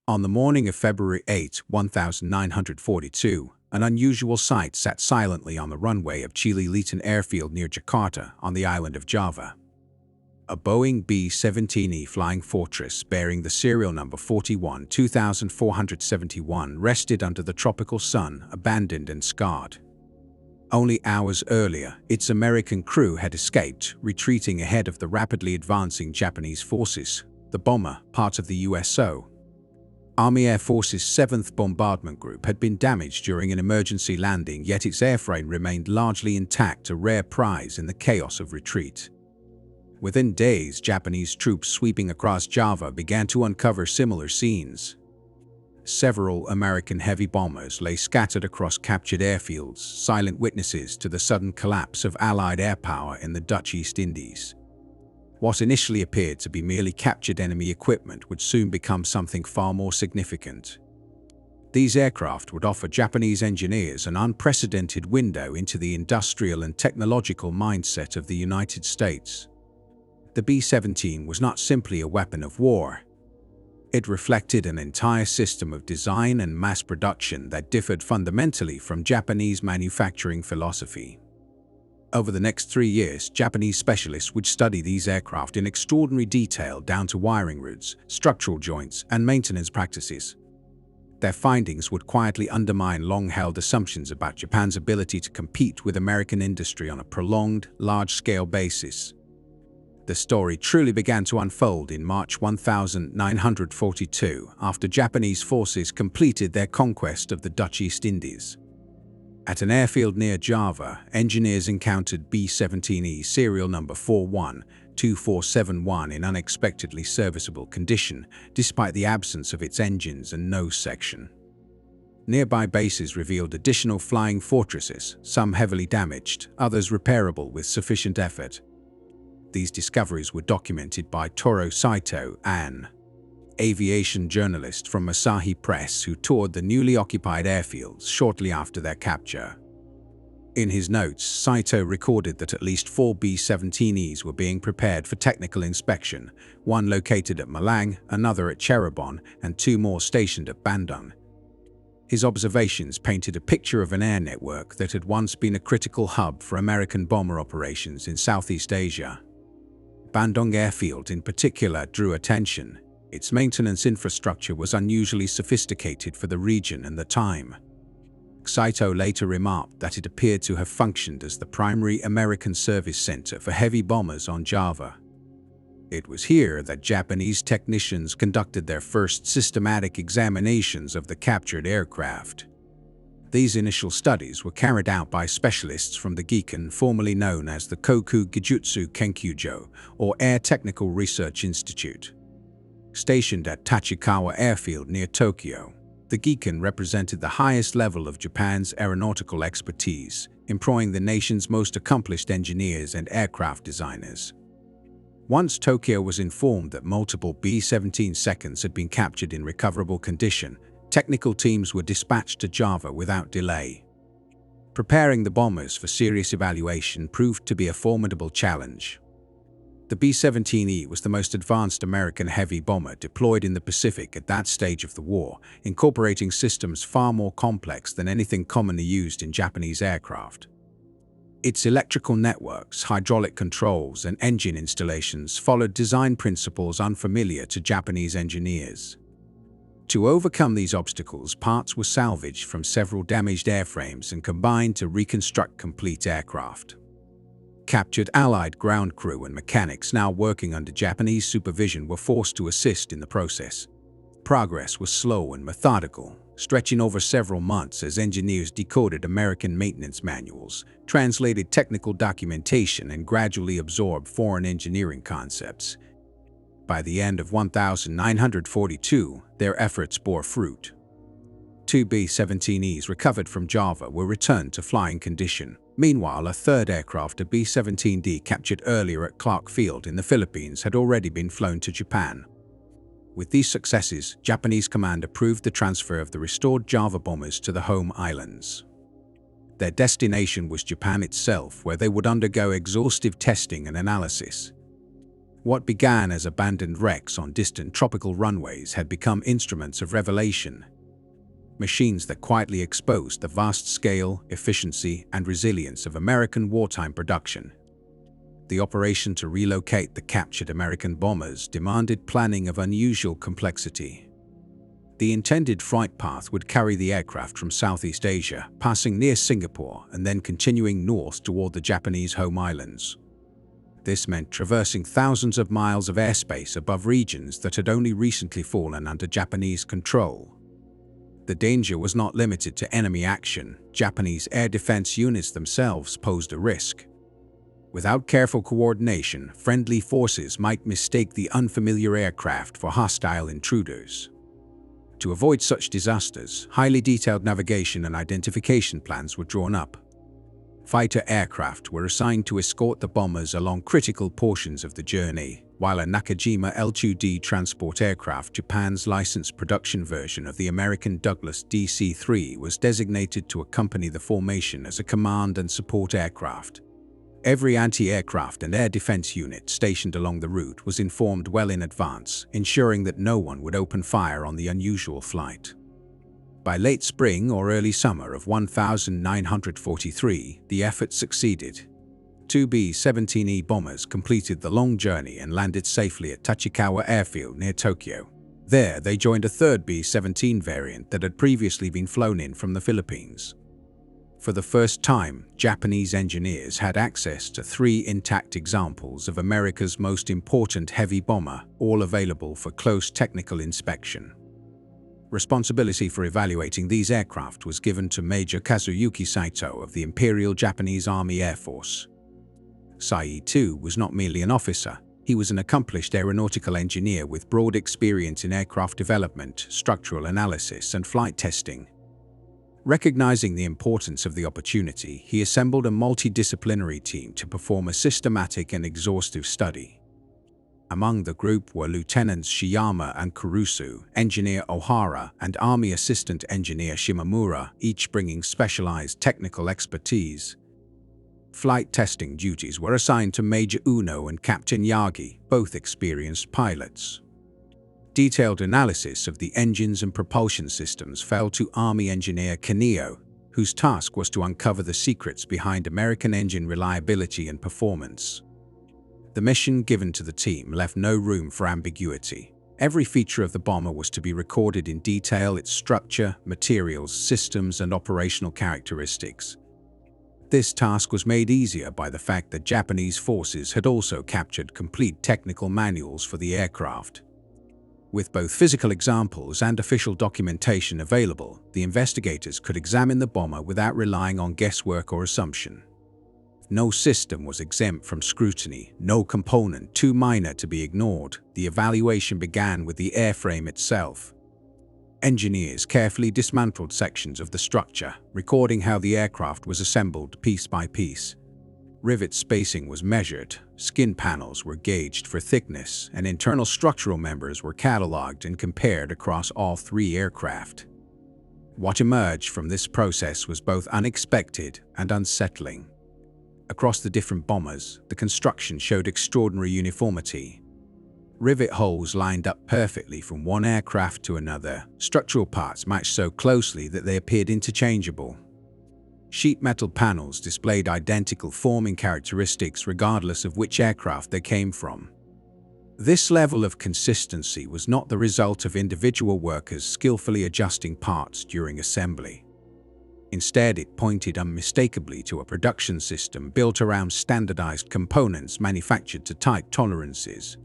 On the morning of February 8, 1942, an unusual sight sat silently on the runway of Chile-Leighton Airfield near Jakarta on the island of Java. A Boeing B-17E Flying Fortress bearing the serial number 41-2471 rested under the tropical sun, abandoned and scarred. Only hours earlier, its American crew had escaped, retreating ahead of the rapidly advancing Japanese forces. The bomber, part of the USO Army Air Force's 7th Bombardment Group, had been damaged during an emergency landing, yet its airframe remained largely intact, a rare prize in the chaos of retreat. Within days, Japanese troops sweeping across Java began to uncover similar scenes. Several American heavy bombers lay scattered across captured airfields, silent witnesses to the sudden collapse of Allied air power in the Dutch East Indies. What initially appeared to be merely captured enemy equipment would soon become something far more significant. These aircraft would offer Japanese engineers an unprecedented window into the industrial and technological mindset of the United States. The B-17 was not simply a weapon of war. It reflected an entire system of design and mass production that differed fundamentally from Japanese manufacturing philosophy. Over the next 3 years, Japanese specialists would study these aircraft in extraordinary detail, down to wiring routes, structural joints, and maintenance practices. Their findings would quietly undermine long-held assumptions about Japan's ability to compete with American industry on a prolonged, large-scale basis. The story truly began to unfold in March 1942, after Japanese forces completed their conquest of the Dutch East Indies. At an airfield near Java, engineers encountered B-17E serial number 41-2471 in unexpectedly serviceable condition, despite the absence of its engines and nose section. Nearby bases revealed additional flying fortresses, some heavily damaged, others repairable with sufficient effort. These discoveries were documented by Toro Saito, an aviation journalist from Asahi Press who toured the newly occupied airfields shortly after their capture. In his notes, Saito recorded that at least 4 B-17Es were being prepared for technical inspection, one located at Malang, another at Cirebon, and 2 more stationed at Bandung. His observations painted a picture of an air network that had once been a critical hub for American bomber operations in Southeast Asia. Bandung Airfield in particular drew attention. Its maintenance infrastructure was unusually sophisticated for the region and the time. Saito later remarked that it appeared to have functioned as the primary American service center for heavy bombers on Java. It was here that Japanese technicians conducted their first systematic examinations of the captured aircraft. These initial studies were carried out by specialists from the Giken, formerly known as the Koku Gijutsu Kenkyujo, or Air Technical Research Institute. Stationed at Tachikawa Airfield near Tokyo, the Giken represented the highest level of Japan's aeronautical expertise, employing the nation's most accomplished engineers and aircraft designers. Once Tokyo was informed that multiple B-17 seconds had been captured in recoverable condition, technical teams were dispatched to Java without delay. Preparing the bombers for serious evaluation proved to be a formidable challenge. The B-17E was the most advanced American heavy bomber deployed in the Pacific at that stage of the war, incorporating systems far more complex than anything commonly used in Japanese aircraft. Its electrical networks, hydraulic controls, and engine installations followed design principles unfamiliar to Japanese engineers. To overcome these obstacles, parts were salvaged from several damaged airframes and combined to reconstruct complete aircraft. Captured Allied ground crew and mechanics now working under Japanese supervision were forced to assist in the process. Progress was slow and methodical, stretching over several months as engineers decoded American maintenance manuals, translated technical documentation, and gradually absorbed foreign engineering concepts. By the end of 1942, their efforts bore fruit. 2 B-17Es recovered from Java were returned to flying condition. Meanwhile, a third aircraft, a B-17D captured earlier at Clark Field in the Philippines, had already been flown to Japan. With these successes, Japanese command approved the transfer of the restored Java bombers to the home islands. Their destination was Japan itself, where they would undergo exhaustive testing and analysis. What began as abandoned wrecks on distant tropical runways had become instruments of revelation. Machines that quietly exposed the vast scale, efficiency, and resilience of American wartime production. The operation to relocate the captured American bombers demanded planning of unusual complexity. The intended flight path would carry the aircraft from Southeast Asia, passing near Singapore and then continuing north toward the Japanese home islands. This meant traversing thousands of miles of airspace above regions that had only recently fallen under Japanese control. The danger was not limited to enemy action. Japanese air defense units themselves posed a risk. Without careful coordination, friendly forces might mistake the unfamiliar aircraft for hostile intruders. To avoid such disasters, highly detailed navigation and identification plans were drawn up. Fighter aircraft were assigned to escort the bombers along critical portions of the journey, while a Nakajima L-2D transport aircraft, Japan's licensed production version of the American Douglas DC-3, was designated to accompany the formation as a command and support aircraft. Every anti-aircraft and air defense unit stationed along the route was informed well in advance, ensuring that no one would open fire on the unusual flight. By late spring or early summer of 1943, the effort succeeded. Two B-17E bombers completed the long journey and landed safely at Tachikawa Airfield near Tokyo. There, they joined a third B-17 variant that had previously been flown in from the Philippines. For the first time, Japanese engineers had access to 3 intact examples of America's most important heavy bomber, all available for close technical inspection. Responsibility for evaluating these aircraft was given to Major Kazuyuki Saito of the Imperial Japanese Army Air Force. Sai, too, was not merely an officer. He was an accomplished aeronautical engineer with broad experience in aircraft development, structural analysis, and flight testing. Recognizing the importance of the opportunity, he assembled a multidisciplinary team to perform a systematic and exhaustive study. Among the group were Lieutenants Shiyama and Kurusu, Engineer Ohara, and Army Assistant Engineer Shimamura, each bringing specialized technical expertise. Flight testing duties were assigned to Major Uno and Captain Yagi, both experienced pilots. Detailed analysis of the engines and propulsion systems fell to Army Engineer Kaneo, whose task was to uncover the secrets behind American engine reliability and performance. The mission given to the team left no room for ambiguity. Every feature of the bomber was to be recorded in detail: its structure, materials, systems, and operational characteristics. This task was made easier by the fact that Japanese forces had also captured complete technical manuals for the aircraft. With both physical examples and official documentation available, the investigators could examine the bomber without relying on guesswork or assumption. No system was exempt from scrutiny, no component too minor to be ignored. The evaluation began with the airframe itself. Engineers carefully dismantled sections of the structure, recording how the aircraft was assembled piece by piece. Rivet spacing was measured, skin panels were gauged for thickness, and internal structural members were catalogued and compared across all 3 aircraft. What emerged from this process was both unexpected and unsettling. Across the different bombers, the construction showed extraordinary uniformity. Rivet holes lined up perfectly from one aircraft to another. Structural parts matched so closely that they appeared interchangeable. Sheet metal panels displayed identical forming characteristics regardless of which aircraft they came from. This level of consistency was not the result of individual workers skillfully adjusting parts during assembly. Instead, it pointed unmistakably to a production system built around standardized components manufactured to tight tolerances.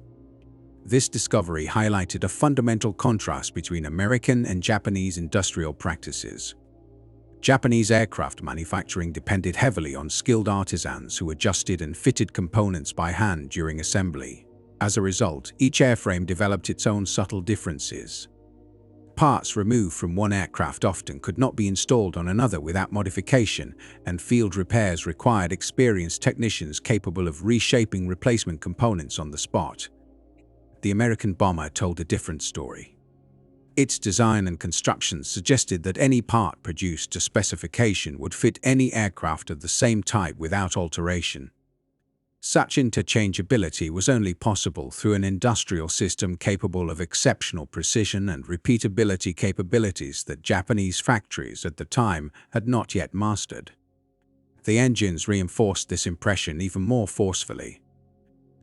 This discovery highlighted a fundamental contrast between American and Japanese industrial practices. Japanese aircraft manufacturing depended heavily on skilled artisans who adjusted and fitted components by hand during assembly. As a result, each airframe developed its own subtle differences. Parts removed from one aircraft often could not be installed on another without modification, and field repairs required experienced technicians capable of reshaping replacement components on the spot. The American bomber told a different story. Its design and construction suggested that any part produced to specification would fit any aircraft of the same type without alteration. Such interchangeability was only possible through an industrial system capable of exceptional precision and repeatability capabilities that Japanese factories at the time had not yet mastered. The engines reinforced this impression even more forcefully.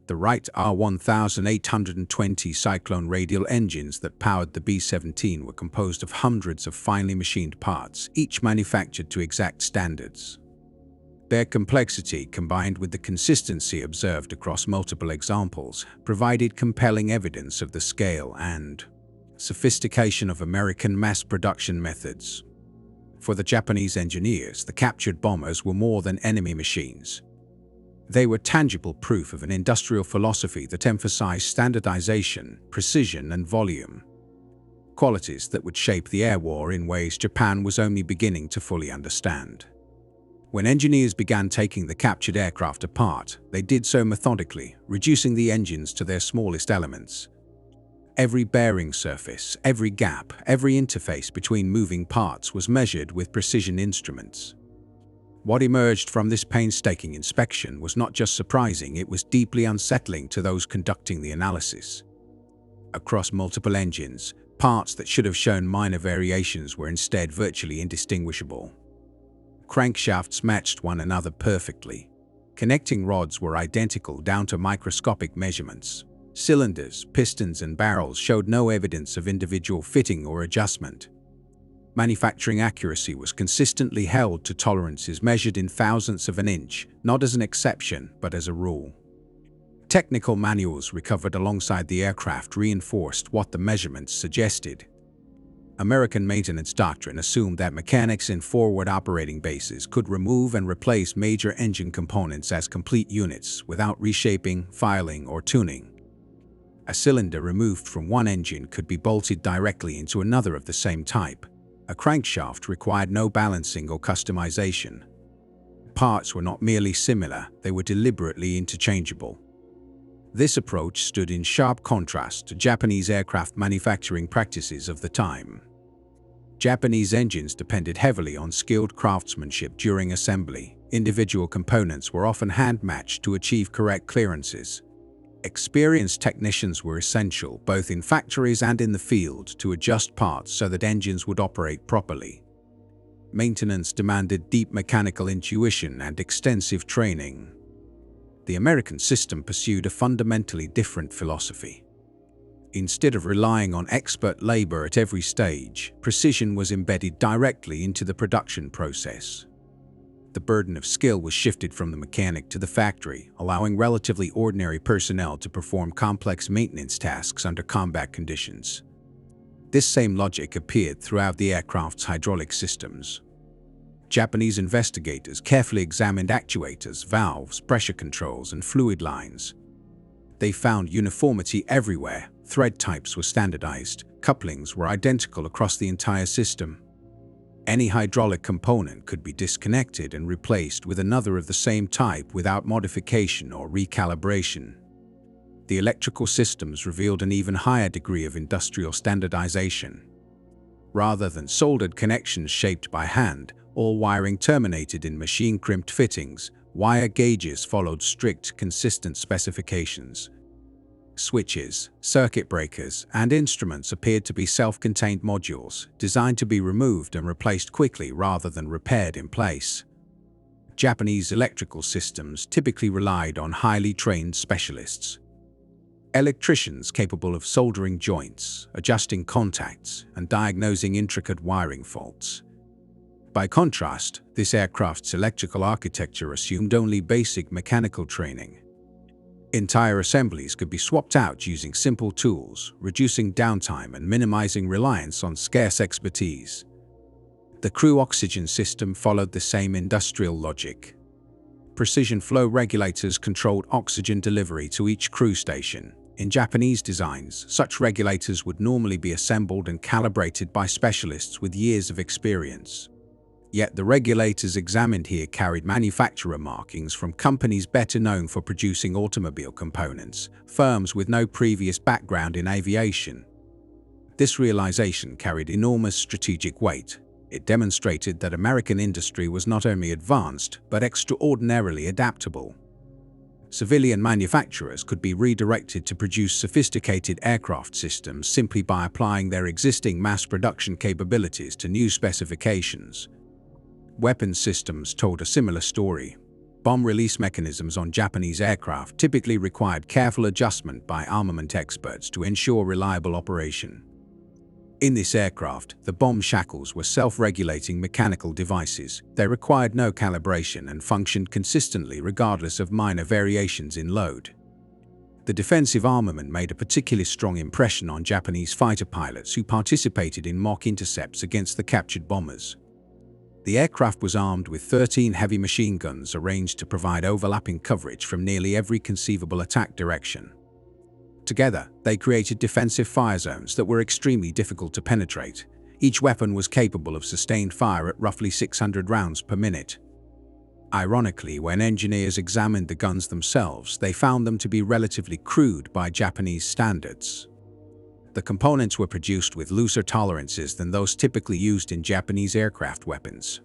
The Wright R1820 Cyclone radial engines that powered the B-17 were composed of hundreds of finely machined parts, each manufactured to exact standards. Their complexity, combined with the consistency observed across multiple examples, provided compelling evidence of the scale and sophistication of American mass production methods. For the Japanese engineers, the captured bombers were more than enemy machines. They were tangible proof of an industrial philosophy that emphasized standardization, precision, and volume, qualities that would shape the air war in ways Japan was only beginning to fully understand. When engineers began taking the captured aircraft apart, they did so methodically, reducing the engines to their smallest elements. Every bearing surface, every gap, every interface between moving parts was measured with precision instruments. What emerged from this painstaking inspection was not just surprising, it was deeply unsettling to those conducting the analysis. Across multiple engines, parts that should have shown minor variations were instead virtually indistinguishable. Crankshafts matched one another perfectly. Connecting rods were identical down to microscopic measurements. Cylinders, pistons, and barrels showed no evidence of individual fitting or adjustment. Manufacturing accuracy was consistently held to tolerances measured in thousandths of an inch, not as an exception, but as a rule. Technical manuals recovered alongside the aircraft reinforced what the measurements suggested. American maintenance doctrine assumed that mechanics in forward operating bases could remove and replace major engine components as complete units without reshaping, filing, or tuning. A cylinder removed from one engine could be bolted directly into another of the same type. A crankshaft required no balancing or customization. Parts were not merely similar, they were deliberately interchangeable. This approach stood in sharp contrast to Japanese aircraft manufacturing practices of the time. Japanese engines depended heavily on skilled craftsmanship during assembly. Individual components were often hand-matched to achieve correct clearances. Experienced technicians were essential, both in factories and in the field, to adjust parts so that engines would operate properly. Maintenance demanded deep mechanical intuition and extensive training. The American system pursued a fundamentally different philosophy. Instead of relying on expert labor at every stage, precision was embedded directly into the production process. The burden of skill was shifted from the mechanic to the factory, allowing relatively ordinary personnel to perform complex maintenance tasks under combat conditions. This same logic appeared throughout the aircraft's hydraulic systems. Japanese investigators carefully examined actuators, valves, pressure controls, and fluid lines. They found uniformity everywhere. Thread types were standardized, couplings were identical across the entire system. Any hydraulic component could be disconnected and replaced with another of the same type without modification or recalibration. The electrical systems revealed an even higher degree of industrial standardization. Rather than soldered connections shaped by hand, all wiring terminated in machine-crimped fittings. Wire gauges followed strict, consistent specifications. Switches, circuit breakers, and instruments appeared to be self-contained modules, designed to be removed and replaced quickly rather than repaired in place. Japanese electrical systems typically relied on highly trained specialists. Electricians capable of soldering joints, adjusting contacts, and diagnosing intricate wiring faults. By contrast, this aircraft's electrical architecture assumed only basic mechanical training. Entire assemblies could be swapped out using simple tools, reducing downtime and minimizing reliance on scarce expertise. The crew oxygen system followed the same industrial logic. Precision flow regulators controlled oxygen delivery to each crew station. In Japanese designs, such regulators would normally be assembled and calibrated by specialists with years of experience. Yet the regulators examined here carried manufacturer markings from companies better known for producing automobile components, firms with no previous background in aviation. This realization carried enormous strategic weight. It demonstrated that American industry was not only advanced, but extraordinarily adaptable. civilian manufacturers could be redirected to produce sophisticated aircraft systems simply by applying their existing mass production capabilities to new specifications. Weapons systems told a similar story. Bomb release mechanisms on Japanese aircraft typically required careful adjustment by armament experts to ensure reliable operation. In this aircraft, the bomb shackles were self-regulating mechanical devices. They required no calibration and functioned consistently regardless of minor variations in load. The defensive armament made a particularly strong impression on Japanese fighter pilots who participated in mock intercepts against the captured bombers. The aircraft was armed with 13 heavy machine guns arranged to provide overlapping coverage from nearly every conceivable attack direction. Together, they created defensive fire zones that were extremely difficult to penetrate. Each weapon was capable of sustained fire at roughly 600 rounds per minute. Ironically, when engineers examined the guns themselves, they found them to be relatively crude by Japanese standards. The components were produced with looser tolerances than those typically used in Japanese aircraft weapons.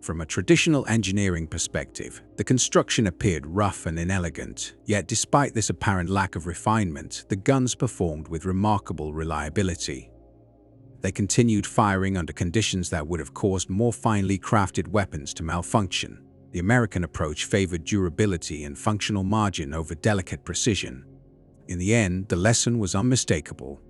From a traditional engineering perspective, the construction appeared rough and inelegant, yet despite this apparent lack of refinement, the guns performed with remarkable reliability. They continued firing under conditions that would have caused more finely crafted weapons to malfunction. The American approach favored durability and functional margin over delicate precision. In the end, the lesson was unmistakable.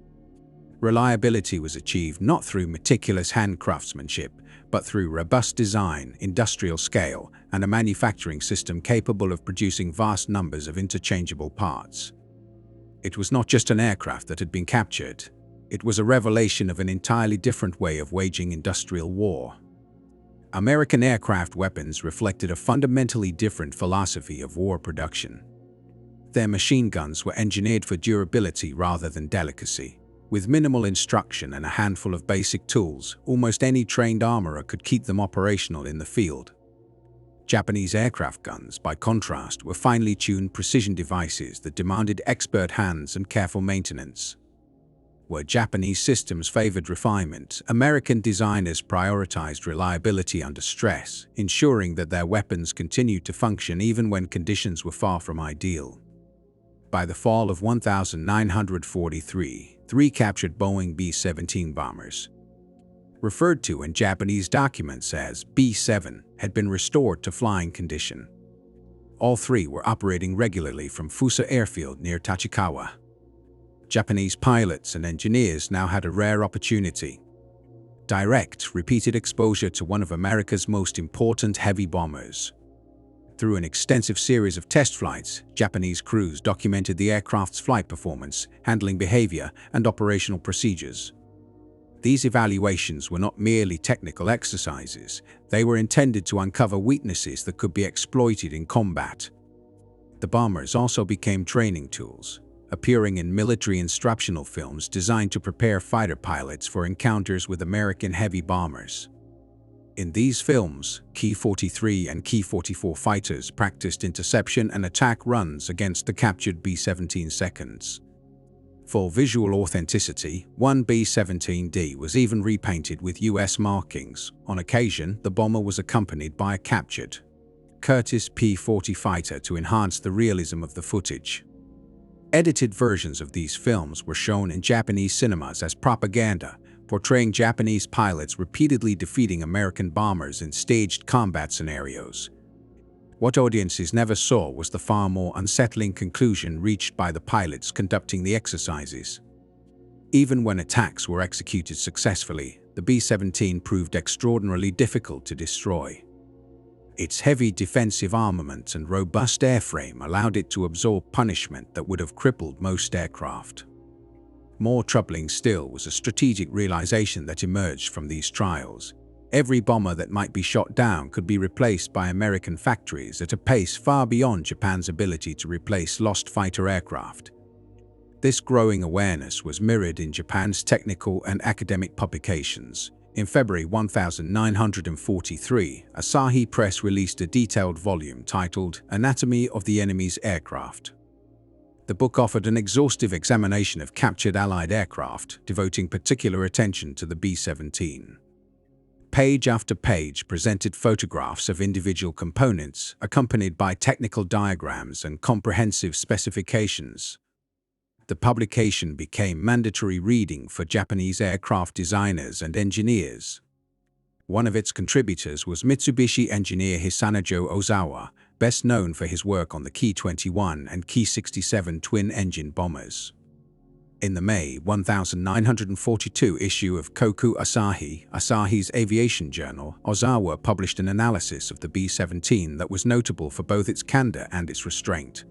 Reliability was achieved not through meticulous hand craftsmanship, but through robust design, industrial scale, and a manufacturing system capable of producing vast numbers of interchangeable parts. It was not just an aircraft that had been captured. It was a revelation of an entirely different way of waging industrial war. American aircraft weapons reflected a fundamentally different philosophy of war production. Their machine guns were engineered for durability rather than delicacy. With minimal instruction and a handful of basic tools, almost any trained armorer could keep them operational in the field. Japanese aircraft guns, by contrast, were finely tuned precision devices that demanded expert hands and careful maintenance. Where Japanese systems favored refinement, American designers prioritized reliability under stress, ensuring that their weapons continued to function even when conditions were far from ideal. By the fall of 1943, 3 captured Boeing B-17 bombers, referred to in Japanese documents as B-7, had been restored to flying condition. All 3 were operating regularly from Fusa Airfield near Tachikawa. Japanese pilots and engineers now had a rare opportunity: direct, repeated exposure to one of America's most important heavy bombers. Through an extensive series of test flights, Japanese crews documented the aircraft's flight performance, handling behavior, and operational procedures. These evaluations were not merely technical exercises. They were intended to uncover weaknesses that could be exploited in combat. The bombers also became training tools, appearing in military instructional films designed to prepare fighter pilots for encounters with American heavy bombers. In these films, Ki-43 and Ki-44 fighters practiced interception and attack runs against the captured B-17 seconds. For visual authenticity, one B-17D was even repainted with U.S. markings. On occasion, the bomber was accompanied by a captured Curtiss P-40 fighter to enhance the realism of the footage. Edited versions of these films were shown in Japanese cinemas as propaganda, portraying Japanese pilots repeatedly defeating American bombers in staged combat scenarios. What audiences never saw was the far more unsettling conclusion reached by the pilots conducting the exercises. Even when attacks were executed successfully, the B-17 proved extraordinarily difficult to destroy. Its heavy defensive armament and robust airframe allowed it to absorb punishment that would have crippled most aircraft. More troubling still was a strategic realization that emerged from these trials. Every bomber that might be shot down could be replaced by American factories at a pace far beyond Japan's ability to replace lost fighter aircraft. This growing awareness was mirrored in Japan's technical and academic publications. In February 1943, Asahi Press released a detailed volume titled Anatomy of the Enemy's Aircraft. The book offered an exhaustive examination of captured Allied aircraft, devoting particular attention to the B-17. Page after page presented photographs of individual components, accompanied by technical diagrams and comprehensive specifications. The publication became mandatory reading for Japanese aircraft designers and engineers. One of its contributors was Mitsubishi engineer Hisanojo Ozawa, best known for his work on the Ki-21 and Ki-67 twin-engine bombers. In the May 1942 issue of Koku Asahi, Asahi's aviation journal, Ozawa published an analysis of the B-17 that was notable for both its candor and its restraint.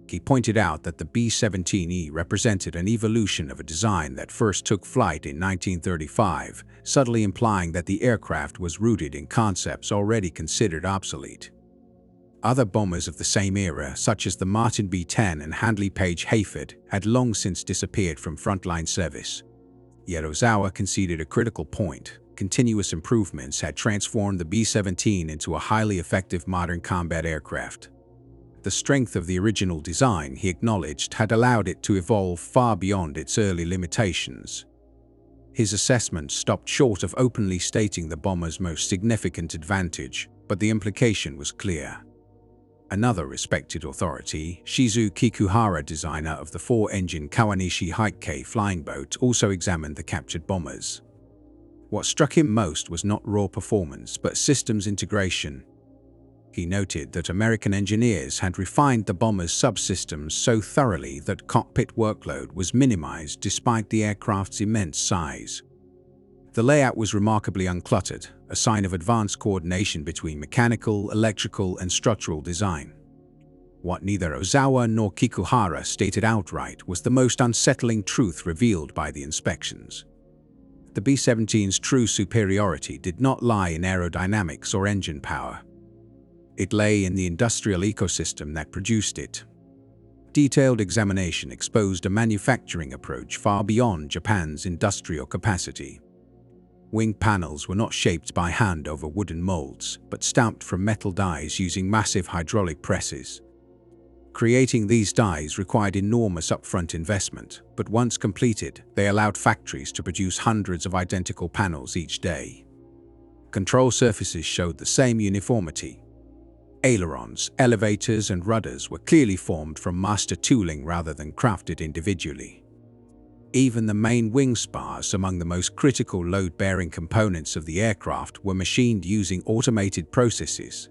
He pointed out that the B-17E represented an evolution of a design that first took flight in 1935, subtly implying that the aircraft was rooted in concepts already considered obsolete. Other bombers of the same era, such as the Martin B-10 and Handley Page Hayford, had long since disappeared from frontline service. Yet Ozawa conceded a critical point. Continuous improvements had transformed the B-17 into a highly effective modern combat aircraft. The strength of the original design, he acknowledged, had allowed it to evolve far beyond its early limitations. His assessment stopped short of openly stating the bomber's most significant advantage, but the implication was clear. Another respected authority, Shizu Kikuhara, designer of the four-engine Kawanishi Heike flying boat, also examined the captured bombers. What struck him most was not raw performance, but systems integration. He noted that American engineers had refined the bomber's subsystems so thoroughly that cockpit workload was minimized despite the aircraft's immense size. The layout was remarkably uncluttered, a sign of advanced coordination between mechanical, electrical, and structural design. What neither Ozawa nor Kikuhara stated outright was the most unsettling truth revealed by the inspections. The B-17's true superiority did not lie in aerodynamics or engine power. It lay in the industrial ecosystem that produced it. Detailed examination exposed a manufacturing approach far beyond Japan's industrial capacity. Wing panels were not shaped by hand over wooden molds, but stamped from metal dies using massive hydraulic presses. Creating these dies required enormous upfront investment, but once completed, they allowed factories to produce hundreds of identical panels each day. Control surfaces showed the same uniformity. Ailerons, elevators, and rudders were clearly formed from master tooling rather than crafted individually. Even the main wing spars, among the most critical load-bearing components of the aircraft, were machined using automated processes.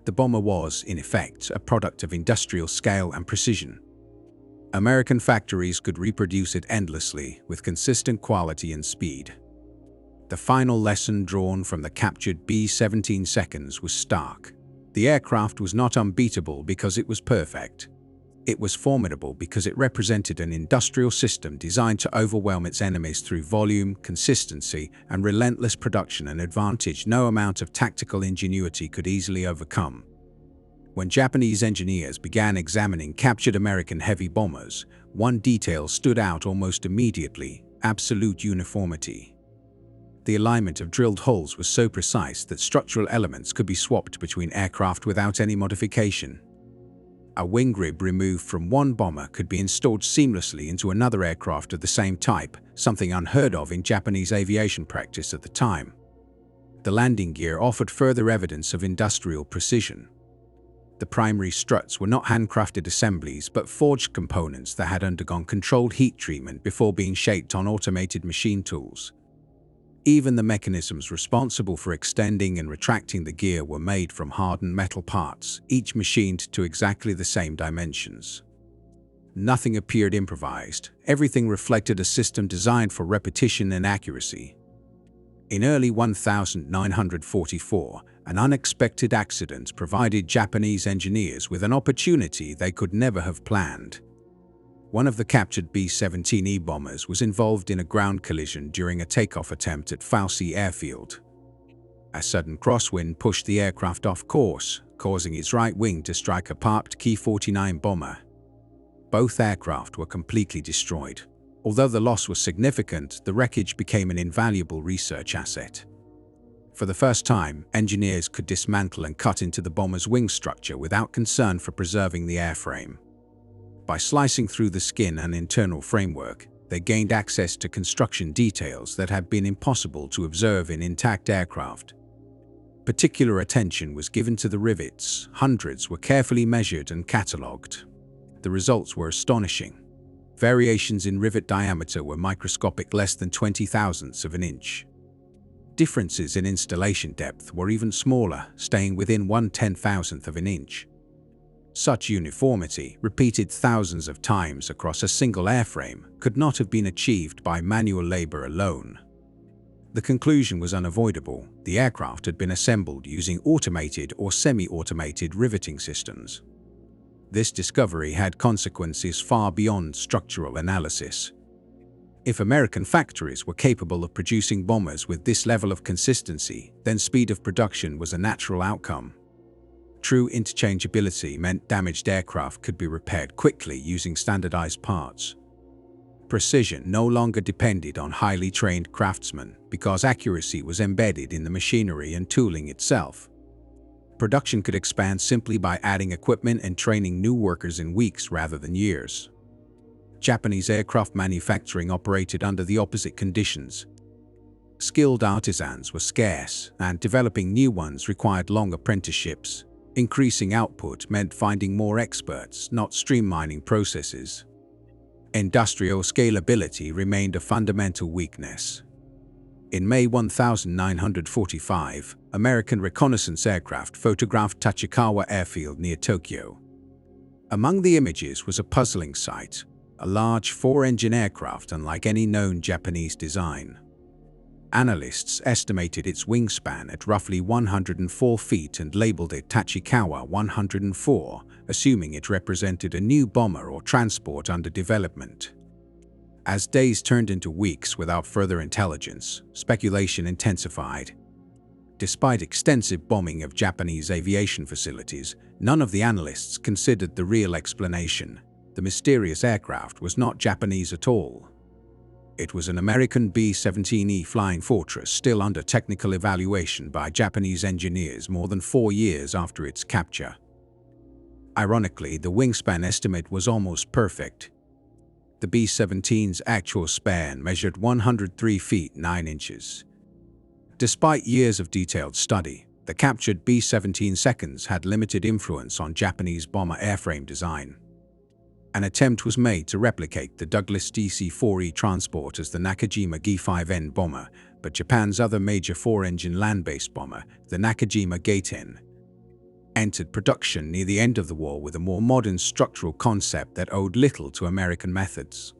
The bomber was, in effect, a product of industrial scale and precision. American factories could reproduce it endlessly, with consistent quality and speed. The final lesson drawn from the captured B-17 seconds was stark. The aircraft was not unbeatable because it was perfect. It was formidable because it represented an industrial system designed to overwhelm its enemies through volume, consistency, and relentless production, an advantage no amount of tactical ingenuity could easily overcome. When Japanese engineers began examining captured American heavy bombers, one detail stood out almost immediately: absolute uniformity. The alignment of drilled holes was so precise that structural elements could be swapped between aircraft without any modification. A wing rib removed from one bomber could be installed seamlessly into another aircraft of the same type, something unheard of in Japanese aviation practice at the time. The landing gear offered further evidence of industrial precision. The primary struts were not handcrafted assemblies but forged components that had undergone controlled heat treatment before being shaped on automated machine tools. Even the mechanisms responsible for extending and retracting the gear were made from hardened metal parts, each machined to exactly the same dimensions. Nothing appeared improvised. Everything reflected a system designed for repetition and accuracy. In early 1944, an unexpected accident provided Japanese engineers with an opportunity they could never have planned. One of the captured B-17E bombers was involved in a ground collision during a takeoff attempt at WWII Airfield. A sudden crosswind pushed the aircraft off course, causing its right wing to strike a parked Ki-49 bomber. Both aircraft were completely destroyed. Although the loss was significant, the wreckage became an invaluable research asset. For the first time, engineers could dismantle and cut into the bomber's wing structure without concern for preserving the airframe. By slicing through the skin and internal framework, they gained access to construction details that had been impossible to observe in intact aircraft. Particular attention was given to the rivets. Hundreds were carefully measured and catalogued. The results were astonishing. Variations in rivet diameter were microscopic, less than 20 thousandths of an inch. Differences in installation depth were even smaller, staying within 1/10,000th of an inch. Such uniformity, repeated thousands of times across a single airframe, could not have been achieved by manual labor alone. The conclusion was unavoidable. The aircraft had been assembled using automated or semi-automated riveting systems. This discovery had consequences far beyond structural analysis. If American factories were capable of producing bombers with this level of consistency, then speed of production was a natural outcome. True interchangeability meant damaged aircraft could be repaired quickly using standardized parts. Precision no longer depended on highly trained craftsmen because accuracy was embedded in the machinery and tooling itself. Production could expand simply by adding equipment and training new workers in weeks rather than years. Japanese aircraft manufacturing operated under the opposite conditions. Skilled artisans were scarce, and developing new ones required long apprenticeships. Increasing output meant finding more experts, not streamlining processes. Industrial scalability remained a fundamental weakness. In May 1945, American reconnaissance aircraft photographed Tachikawa Airfield near Tokyo. Among the images was a puzzling sight: a large four-engine aircraft unlike any known Japanese design. Analysts estimated its wingspan at roughly 104 feet and labeled it Tachikawa 104, assuming it represented a new bomber or transport under development. As days turned into weeks without further intelligence, speculation intensified. Despite extensive bombing of Japanese aviation facilities, none of the analysts considered the real explanation. The mysterious aircraft was not Japanese at all. It was an American B-17E Flying Fortress still under technical evaluation by Japanese engineers more than 4 years after its capture. Ironically, the wingspan estimate was almost perfect. The B-17's actual span measured 103 feet 9 inches. Despite years of detailed study, the captured B-17 seconds had limited influence on Japanese bomber airframe design. An attempt was made to replicate the Douglas DC-4E transport as the Nakajima Ge-5N bomber, but Japan's other major four-engine land-based bomber, the Nakajima Ge-10, entered production near the end of the war with a more modern structural concept that owed little to American methods.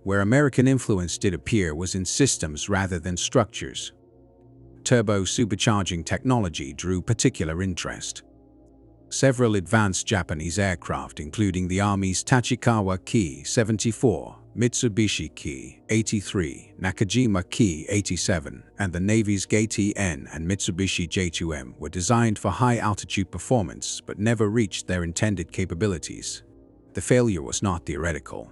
Where American influence did appear was in systems rather than structures. Turbo supercharging technology drew particular interest. Several advanced Japanese aircraft, including the Army's Tachikawa Ki-74, Mitsubishi Ki-83, Nakajima Ki-87, and the Navy's Ge-10 and Mitsubishi J-2M, were designed for high-altitude performance but never reached their intended capabilities. The failure was not theoretical.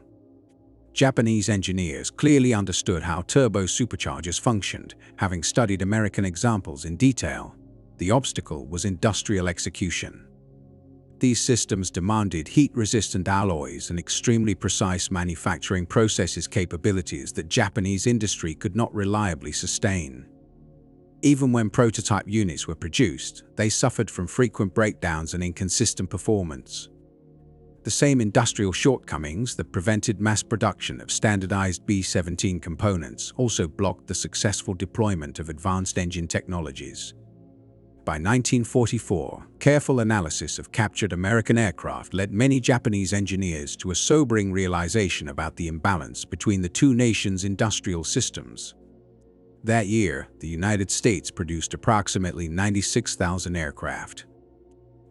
Japanese engineers clearly understood how turbo superchargers functioned, having studied American examples in detail. The obstacle was industrial execution. These systems demanded heat-resistant alloys and extremely precise manufacturing processes, capabilities that Japanese industry could not reliably sustain. Even when prototype units were produced, they suffered from frequent breakdowns and inconsistent performance. The same industrial shortcomings that prevented mass production of standardized B-17 components also blocked the successful deployment of advanced engine technologies. By 1944, careful analysis of captured American aircraft led many Japanese engineers to a sobering realization about the imbalance between the two nations' industrial systems. That year, the United States produced approximately 96,000 aircraft.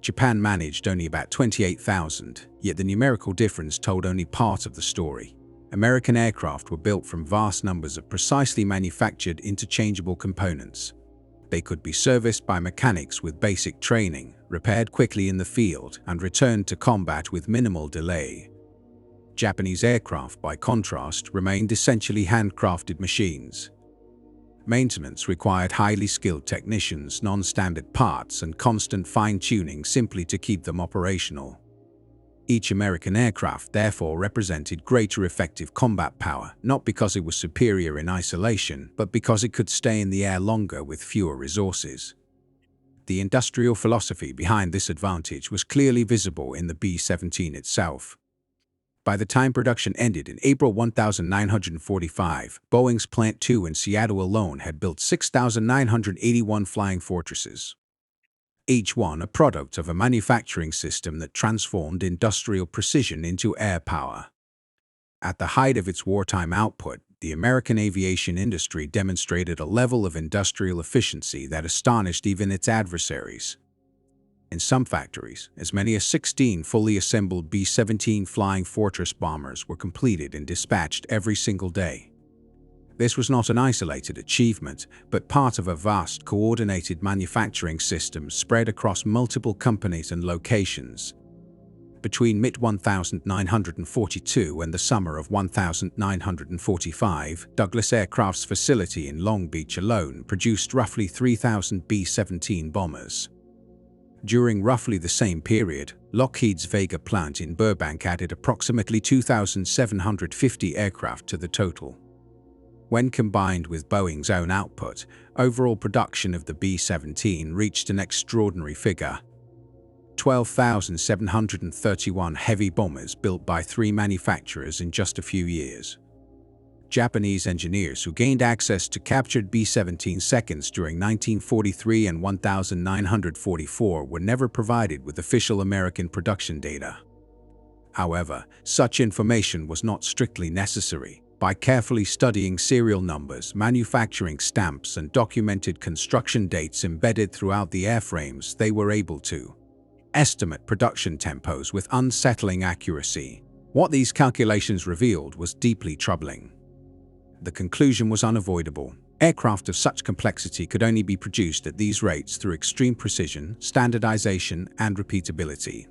Japan managed only about 28,000, yet the numerical difference told only part of the story. American aircraft were built from vast numbers of precisely manufactured interchangeable components. They could be serviced by mechanics with basic training, repaired quickly in the field, and returned to combat with minimal delay. Japanese aircraft, by contrast, remained essentially handcrafted machines. Maintenance required highly skilled technicians, non-standard parts, and constant fine-tuning simply to keep them operational. Each American aircraft therefore represented greater effective combat power, not because it was superior in isolation, but because it could stay in the air longer with fewer resources. The industrial philosophy behind this advantage was clearly visible in the B-17 itself. By the time production ended in April 1945, Boeing's Plant 2 in Seattle alone had built 6,981 Flying Fortresses, each one a product of a manufacturing system that transformed industrial precision into air power. At the height of its wartime output, the American aviation industry demonstrated a level of industrial efficiency that astonished even its adversaries. In some factories, as many as 16 fully assembled B-17 Flying Fortress bombers were completed and dispatched every single day. This was not an isolated achievement, but part of a vast coordinated manufacturing system spread across multiple companies and locations. Between mid-1942 and the summer of 1945, Douglas Aircraft's facility in Long Beach alone produced roughly 3,000 B-17 bombers. During roughly the same period, Lockheed's Vega plant in Burbank added approximately 2,750 aircraft to the total. When combined with Boeing's own output, overall production of the B-17 reached an extraordinary figure: 12,731 heavy bombers built by 3 manufacturers in just a few years. Japanese engineers who gained access to captured B-17 seconds during 1943 and 1944 were never provided with official American production data. However, such information was not strictly necessary. By carefully studying serial numbers, manufacturing stamps, and documented construction dates embedded throughout the airframes, they were able to estimate production tempos with unsettling accuracy. What these calculations revealed was deeply troubling. The conclusion was unavoidable. Aircraft of such complexity could only be produced at these rates through extreme precision, standardization, and repeatability.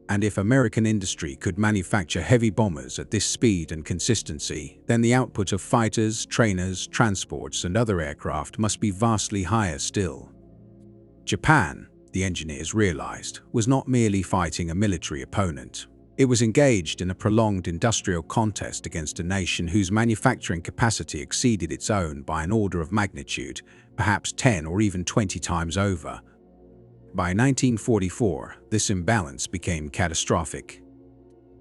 And if American industry could manufacture heavy bombers at this speed and consistency, then the output of fighters, trainers, transports, and other aircraft must be vastly higher still. Japan, the engineers realized, was not merely fighting a military opponent. It was engaged in a prolonged industrial contest against a nation whose manufacturing capacity exceeded its own by an order of magnitude, perhaps 10 or even 20 times over. By 1944, this imbalance became catastrophic.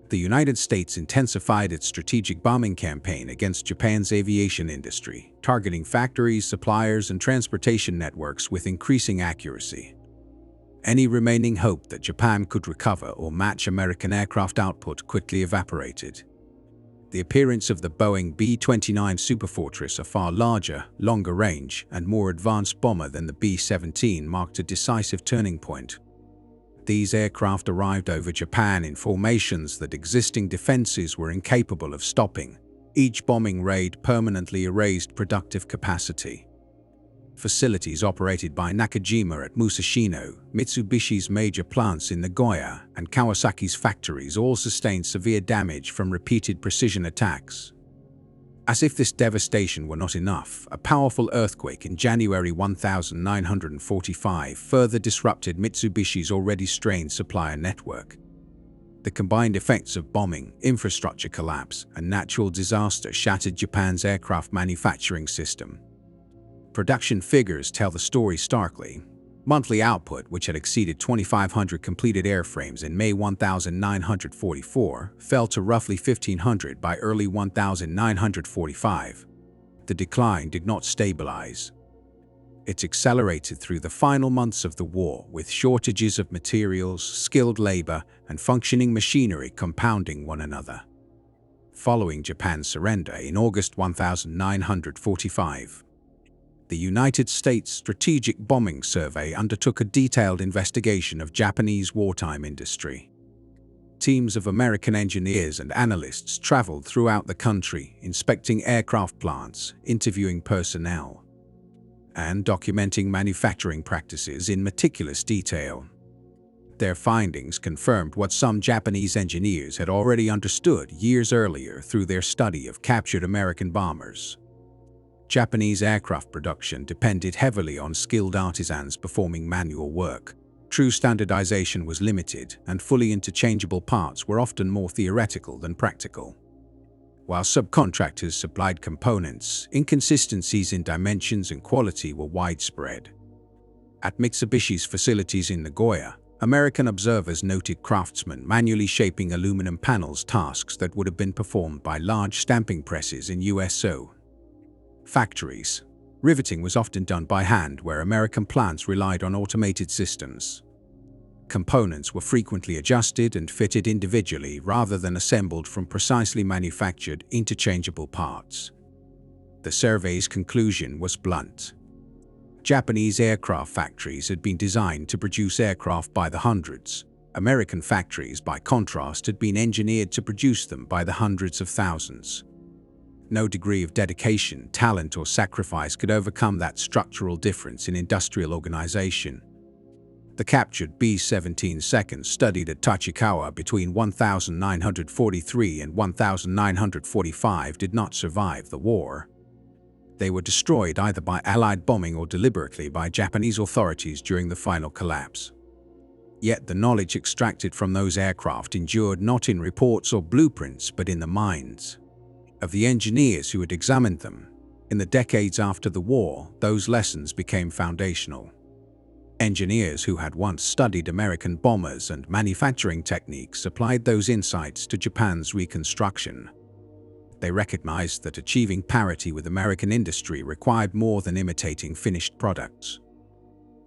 The United States intensified its strategic bombing campaign against Japan's aviation industry, targeting factories, suppliers, and transportation networks with increasing accuracy. Any remaining hope that Japan could recover or match American aircraft output quickly evaporated. The appearance of the Boeing B-29 Superfortress, a far larger, longer range, and more advanced bomber than the B-17, marked a decisive turning point. These aircraft arrived over Japan in formations that existing defenses were incapable of stopping. Each bombing raid permanently erased productive capacity. Facilities operated by Nakajima at Musashino, Mitsubishi's major plants in Nagoya, and Kawasaki's factories all sustained severe damage from repeated precision attacks. As if this devastation were not enough, a powerful earthquake in January 1945 further disrupted Mitsubishi's already strained supplier network. The combined effects of bombing, infrastructure collapse, and natural disaster shattered Japan's aircraft manufacturing system. Production figures tell the story starkly. Monthly output, which had exceeded 2,500 completed airframes in May 1944, fell to roughly 1,500 by early 1945. The decline did not stabilize. It accelerated through the final months of the war, with shortages of materials, skilled labor, and functioning machinery compounding one another. Following Japan's surrender in August 1945, the United States Strategic Bombing Survey undertook a detailed investigation of Japanese wartime industry. Teams of American engineers and analysts traveled throughout the country, inspecting aircraft plants, interviewing personnel, and documenting manufacturing practices in meticulous detail. Their findings confirmed what some Japanese engineers had already understood years earlier through their study of captured American bombers. Japanese aircraft production depended heavily on skilled artisans performing manual work. True standardization was limited, and fully interchangeable parts were often more theoretical than practical. While subcontractors supplied components, inconsistencies in dimensions and quality were widespread. At Mitsubishi's facilities in Nagoya, American observers noted craftsmen manually shaping aluminum panels, tasks that would have been performed by large stamping presses in USO factories. Riveting was often done by hand, where American plants relied on automated systems. Components were frequently adjusted and fitted individually rather than assembled from precisely manufactured, interchangeable parts. The survey's conclusion was blunt. Japanese aircraft factories had been designed to produce aircraft by the hundreds. American factories, by contrast, had been engineered to produce them by the hundreds of thousands. No degree of dedication, talent, or sacrifice could overcome that structural difference in industrial organization. The captured B-17 seconds studied at Tachikawa between 1943 and 1945 did not survive the war. They were destroyed either by Allied bombing or deliberately by Japanese authorities during the final collapse. Yet the knowledge extracted from those aircraft endured not in reports or blueprints but in the minds of the engineers who had examined them. In the decades after the war, those lessons became foundational. Engineers who had once studied American bombers and manufacturing techniques applied those insights to Japan's reconstruction. They recognized that achieving parity with American industry required more than imitating finished products.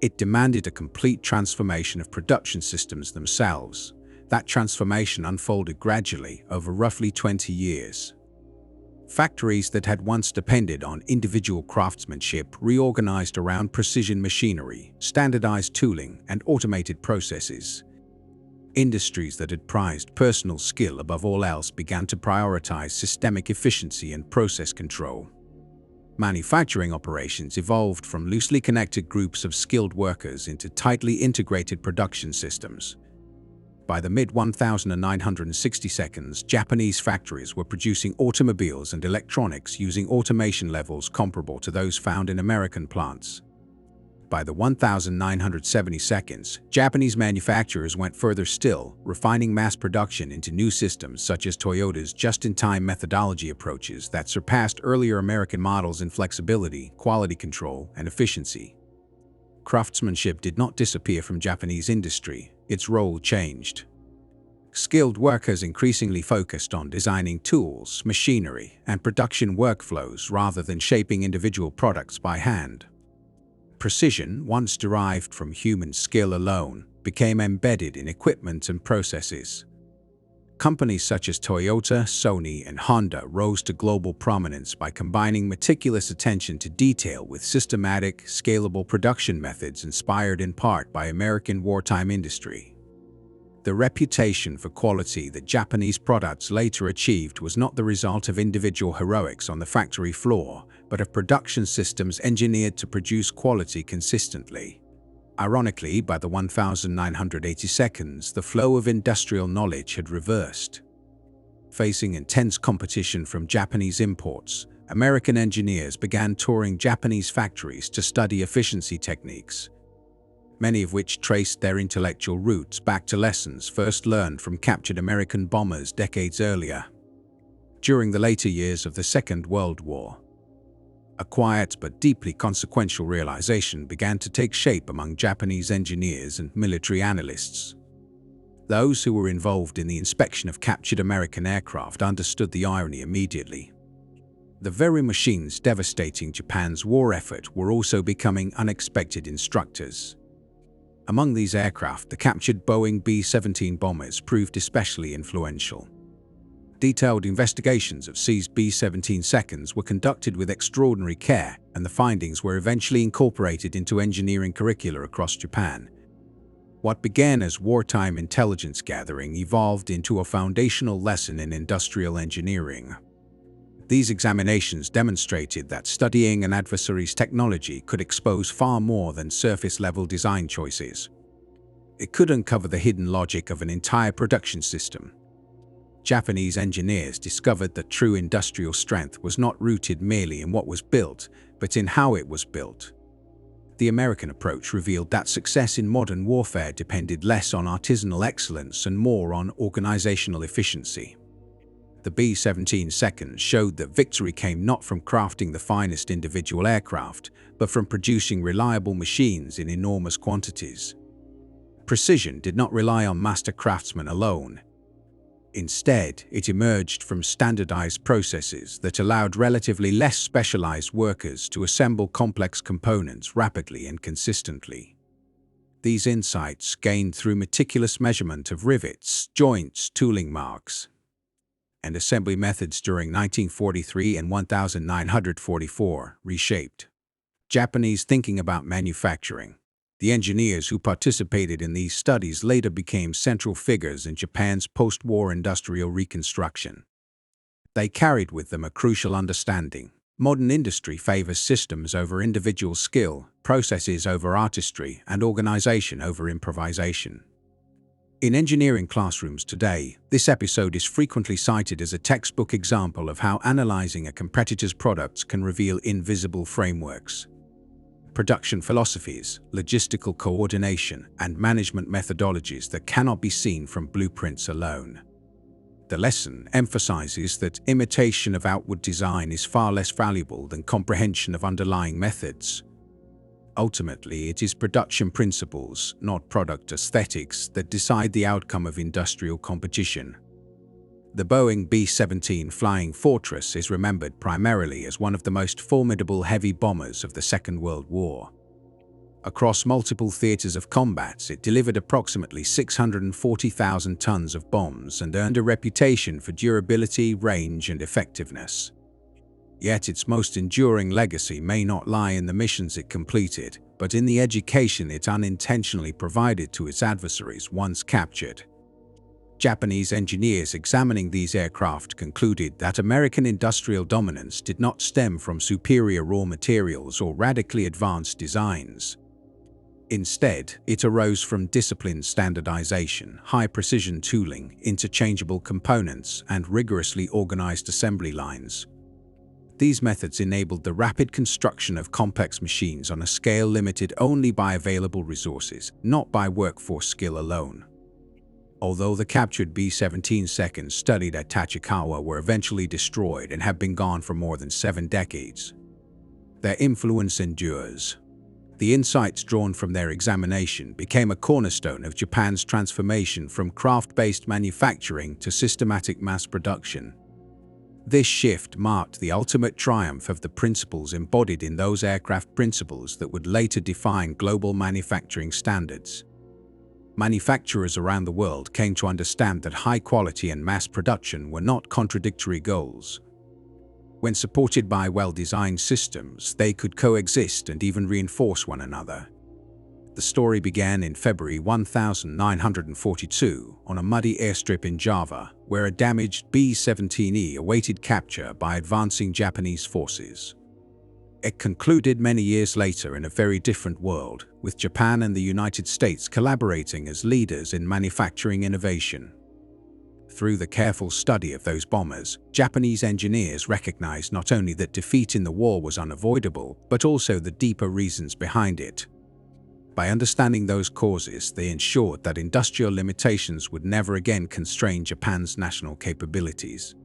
It demanded a complete transformation of production systems themselves. That transformation unfolded gradually over roughly 20 years. Factories that had once depended on individual craftsmanship reorganized around precision machinery, standardized tooling, and automated processes. Industries that had prized personal skill above all else began to prioritize systemic efficiency and process control. Manufacturing operations evolved from loosely connected groups of skilled workers into tightly integrated production systems. By the mid-1960s, Japanese factories were producing automobiles and electronics using automation levels comparable to those found in American plants. By the 1970s, Japanese manufacturers went further still, refining mass production into new systems such as Toyota's just-in-time methodology approaches that surpassed earlier American models in flexibility, quality control, and efficiency. Craftsmanship did not disappear from Japanese industry, its role changed. Skilled workers increasingly focused on designing tools, machinery, and production workflows rather than shaping individual products by hand. Precision, once derived from human skill alone, became embedded in equipment and processes. Companies such as Toyota, Sony, and Honda rose to global prominence by combining meticulous attention to detail with systematic, scalable production methods inspired in part by American wartime industry. The reputation for quality that Japanese products later achieved was not the result of individual heroics on the factory floor, but of production systems engineered to produce quality consistently. Ironically, by the 1980s, the flow of industrial knowledge had reversed. Facing intense competition from Japanese imports, American engineers began touring Japanese factories to study efficiency techniques, many of which traced their intellectual roots back to lessons first learned from captured American bombers decades earlier. During the later years of the Second World War, a quiet but deeply consequential realization began to take shape among Japanese engineers and military analysts. Those who were involved in the inspection of captured American aircraft understood the irony immediately. The very machines devastating Japan's war effort were also becoming unexpected instructors. Among these aircraft, the captured Boeing B-17 bombers proved especially influential. Detailed investigations of seized B-17 seconds were conducted with extraordinary care, and the findings were eventually incorporated into engineering curricula across Japan. What began as wartime intelligence gathering evolved into a foundational lesson in industrial engineering. These examinations demonstrated that studying an adversary's technology could expose far more than surface-level design choices. It could uncover the hidden logic of an entire production system. Japanese engineers discovered that true industrial strength was not rooted merely in what was built, but in how it was built. The American approach revealed that success in modern warfare depended less on artisanal excellence and more on organizational efficiency. The B-17 second showed that victory came not from crafting the finest individual aircraft, but from producing reliable machines in enormous quantities. Precision did not rely on master craftsmen alone. Instead, it emerged from standardized processes that allowed relatively less specialized workers to assemble complex components rapidly and consistently. These insights gained through meticulous measurement of rivets, joints, tooling marks, and assembly methods during 1943 and 1944 reshaped Japanese thinking about manufacturing. The engineers who participated in these studies later became central figures in Japan's post-war industrial reconstruction. They carried with them a crucial understanding. Modern industry favors systems over individual skill, processes over artistry, and organization over improvisation. In engineering classrooms today, this episode is frequently cited as a textbook example of how analyzing a competitor's products can reveal invisible frameworks, production philosophies, logistical coordination, and management methodologies that cannot be seen from blueprints alone. The lesson emphasizes that imitation of outward design is far less valuable than comprehension of underlying methods. Ultimately, it is production principles, not product aesthetics, that decide the outcome of industrial competition. The Boeing B-17 Flying Fortress is remembered primarily as one of the most formidable heavy bombers of the Second World War. Across multiple theaters of combat, it delivered approximately 640,000 tons of bombs and earned a reputation for durability, range, and effectiveness. Yet its most enduring legacy may not lie in the missions it completed, but in the education it unintentionally provided to its adversaries once captured. Japanese engineers examining these aircraft concluded that American industrial dominance did not stem from superior raw materials or radically advanced designs. Instead, it arose from disciplined standardization, high-precision tooling, interchangeable components, and rigorously organized assembly lines. These methods enabled the rapid construction of complex machines on a scale limited only by available resources, not by workforce skill alone. Although the captured B-17 seconds studied at Tachikawa were eventually destroyed and have been gone for more than 7 decades, their influence endures. The insights drawn from their examination became a cornerstone of Japan's transformation from craft-based manufacturing to systematic mass production. This shift marked the ultimate triumph of the principles embodied in those aircraft principles that would later define global manufacturing standards. Manufacturers around the world came to understand that high quality and mass production were not contradictory goals. When supported by well-designed systems, they could coexist and even reinforce one another. The story began in February 1942 on a muddy airstrip in Java, where a damaged B-17E awaited capture by advancing Japanese forces. It concluded many years later in a very different world, with Japan and the United States collaborating as leaders in manufacturing innovation. Through the careful study of those bombers, Japanese engineers recognized not only that defeat in the war was unavoidable, but also the deeper reasons behind it. By understanding those causes, they ensured that industrial limitations would never again constrain Japan's national capabilities.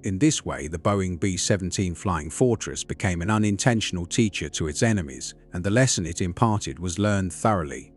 In this way, the Boeing B-17 Flying Fortress became an unintentional teacher to its enemies, and the lesson it imparted was learned thoroughly.